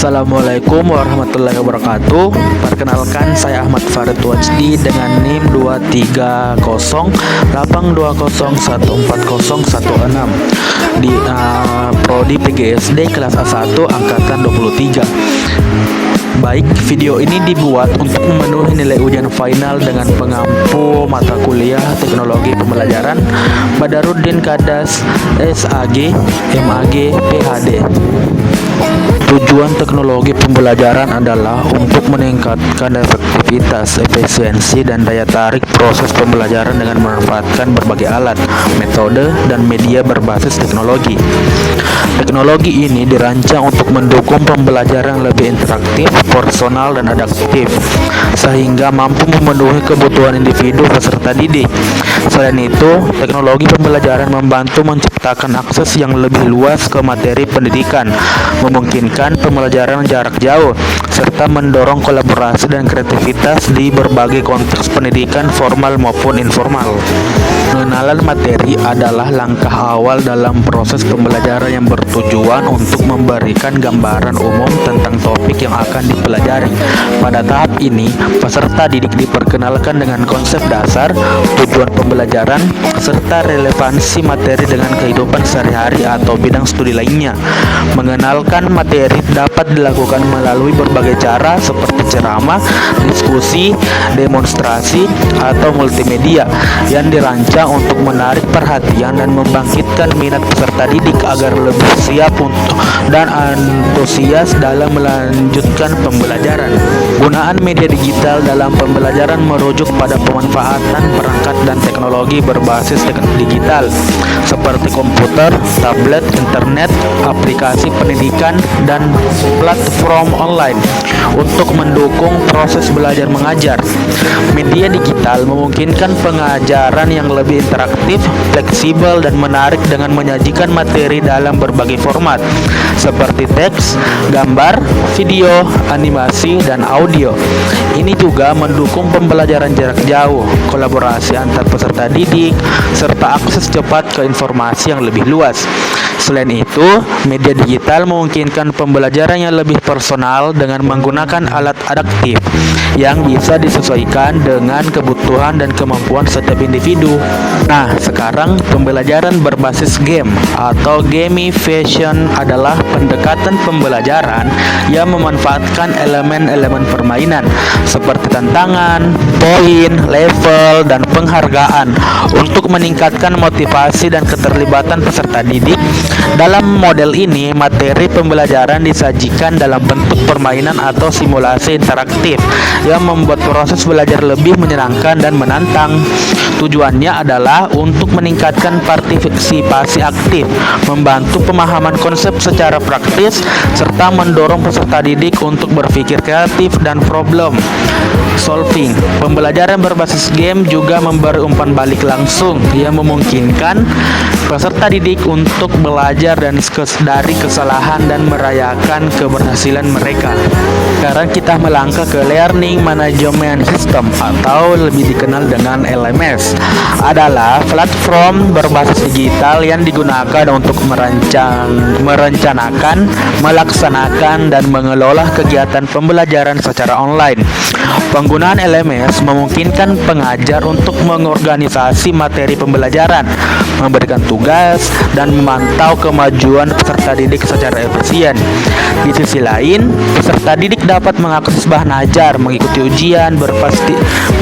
Assalamualaikum warahmatullahi wabarakatuh. Perkenalkan, saya Ahmad Farid Wajdi dengan NIM 23082014016 di Prodi PGSD kelas A1 angkatan 23. Baik, video ini dibuat untuk memenuhi nilai ujian final dengan pengampu mata kuliah Teknologi Pembelajaran Badarudin Kadas SAG MAG PhD. Tujuan teknologi pembelajaran adalah untuk meningkatkan efektivitas, efisiensi, dan daya tarik proses pembelajaran dengan memanfaatkan berbagai alat, metode, dan media berbasis teknologi. Teknologi ini dirancang untuk mendukung pembelajaran lebih interaktif, personal, dan adaptif, sehingga mampu memenuhi kebutuhan individu peserta didik. Selain itu, teknologi pembelajaran membantu menciptakan akses yang lebih luas ke materi pendidikan, memungkinkan pembelajaran jarak jauh, serta mendorong kolaborasi dan kreativitas di berbagai konteks pendidikan formal maupun informal. Pengenalan materi adalah langkah awal dalam proses pembelajaran yang bertujuan untuk memberikan gambaran umum tentang topik yang akan dipelajari. Pada tahap ini, peserta didik diperkenalkan dengan konsep dasar, tujuan pembelajaran, serta relevansi materi dengan kehidupan sehari-hari atau bidang studi lainnya. Mengenalkan materi dapat dilakukan melalui berbagai cara seperti ceramah, diskusi, demonstrasi, atau multimedia yang dirancang untuk menarik perhatian dan membangkitkan minat peserta didik agar lebih siap untuk dan antusias dalam melanjutkan pembelajaran. Gunaan media digital dalam pembelajaran merujuk pada pemanfaatan perangkat dan teknologi berbasis digital seperti komputer, tablet, internet, aplikasi pendidikan, dan platform online untuk mendukung proses belajar mengajar. Media digital memungkinkan pengajaran yang lebih interaktif, fleksibel, dan menarik dengan menyajikan materi dalam berbagai format seperti teks, gambar, video, animasi, dan audio. Ini juga mendukung pembelajaran jarak jauh, kolaborasi antar peserta didik, serta akses cepat ke informasi yang lebih luas. Selain itu, media digital memungkinkan pembelajaran yang lebih personal dengan menggunakan alat adaptif yang bisa disesuaikan dengan kebutuhan dan kemampuan setiap individu. Nah, sekarang pembelajaran berbasis game atau gamification adalah pendekatan pembelajaran yang memanfaatkan elemen-elemen permainan seperti tantangan, poin, level, dan penghargaan untuk meningkatkan motivasi dan keterlibatan peserta didik. Dalam model ini, materi pembelajaran disajikan dalam bentuk permainan atau simulasi interaktif yang membuat proses belajar lebih menyenangkan dan menantang. Tujuannya adalah untuk meningkatkan partisipasi aktif, membantu pemahaman konsep secara praktis, serta mendorong peserta didik untuk berpikir kreatif dan problem solving. Pembelajaran berbasis game juga memberi umpan balik langsung yang memungkinkan peserta didik untuk belajar dari kesalahan dan merayakan keberhasilan mereka. Sekarang kita melangkah ke Learning Management System atau lebih dikenal dengan LMS. Adalah platform berbasis digital yang digunakan untuk merencanakan, melaksanakan, dan mengelola kegiatan pembelajaran secara online. Penggunaan LMS memungkinkan pengajar untuk mengorganisasi materi pembelajaran, memberikan tugas, dan memantau kemajuan peserta didik secara efisien. Di sisi lain, peserta didik dapat mengakses bahan ajar, mengikuti ujian,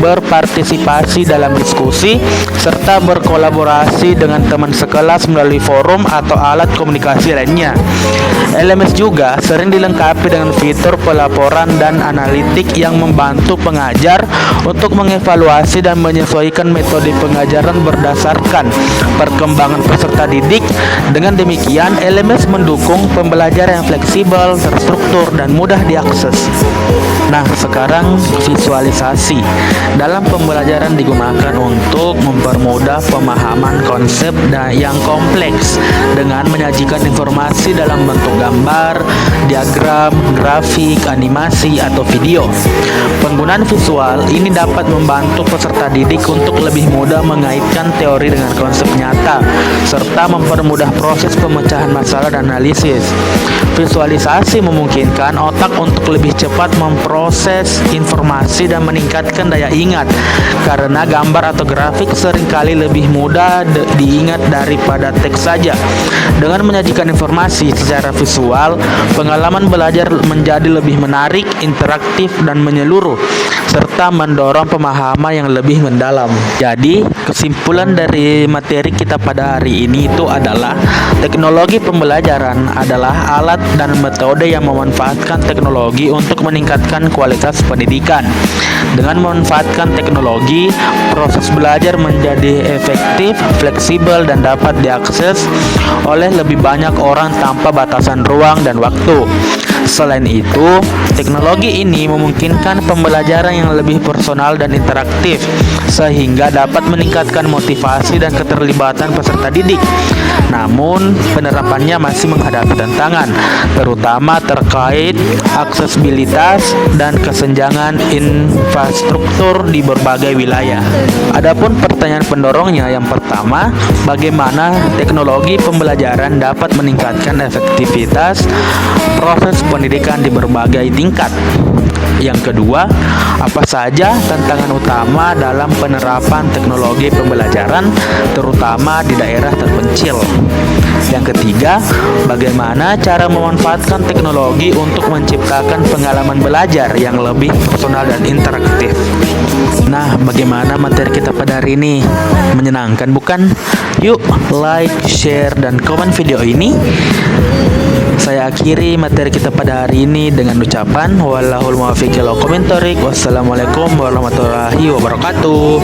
berpartisipasi dalam diskusi, serta berkolaborasi dengan teman sekelas melalui forum atau alat komunikasi lainnya. LMS juga sering dilengkapi dengan fitur pelaporan dan analitik yang membantu pengajar untuk mengevaluasi dan menyesuaikan metode pengajaran berdasarkan perkembangan peserta didik. Dengan demikian, LMS mendukung pembelajaran yang fleksibel, terstruktur, dan mudah diakses. Nah, sekarang visualisasi. Dalam pembelajaran digunakan untuk mempermudah pemahaman konsep yang kompleks dengan menyajikan informasi dalam bentuk gambar, diagram, grafik, animasi, atau video. Penggunaan visual ini dapat membantu peserta didik untuk lebih mudah mengaitkan teori dengan konsep nyata, serta mempermudah proses pemecahan masalah dan analisis. Visualisasi memungkinkan otak untuk lebih cepat memproses informasi dan meningkatkan daya ingat, karena gambar atau grafik seringkali lebih mudah diingat daripada teks saja. Dengan menyajikan informasi secara visual, pengalaman belajar menjadi lebih menarik, interaktif, dan menyeluruh, serta mendorong pemahaman yang lebih mendalam. Jadi, kesimpulan dari materi kita pada hari ini itu adalah teknologi pembelajaran adalah alat dan metode yang memanfaatkan teknologi untuk meningkatkan kualitas pendidikan. Dengan memanfaatkan teknologi, proses belajar menjadi efektif, fleksibel, dan dapat diakses oleh lebih banyak orang tanpa batasan ruang dan waktu. Selain itu, teknologi ini memungkinkan pembelajaran yang lebih personal dan interaktif, sehingga dapat meningkatkan motivasi dan keterlibatan peserta didik. Namun, penerapannya masih menghadapi tantangan, terutama terkait aksesibilitas dan kesenjangan infrastruktur di berbagai wilayah. Adapun pertanyaan pendorongnya, yang pertama, bagaimana teknologi pembelajaran dapat meningkatkan efektivitas proses pendidikan di berbagai tingkat? Yang kedua, apa saja tantangan utama dalam penerapan teknologi pembelajaran, terutama di daerah terpencil? Yang ketiga, bagaimana cara memanfaatkan teknologi untuk menciptakan pengalaman belajar yang lebih personal dan interaktif? Nah, bagaimana materi kita pada hari ini? Menyenangkan bukan? Yuk, like, share, dan komen video ini. Saya akhiri materi kita pada hari ini dengan ucapan wallahul muwaffiq ila aqwamit thoriq. Wassalamualaikum warahmatullahi wabarakatuh.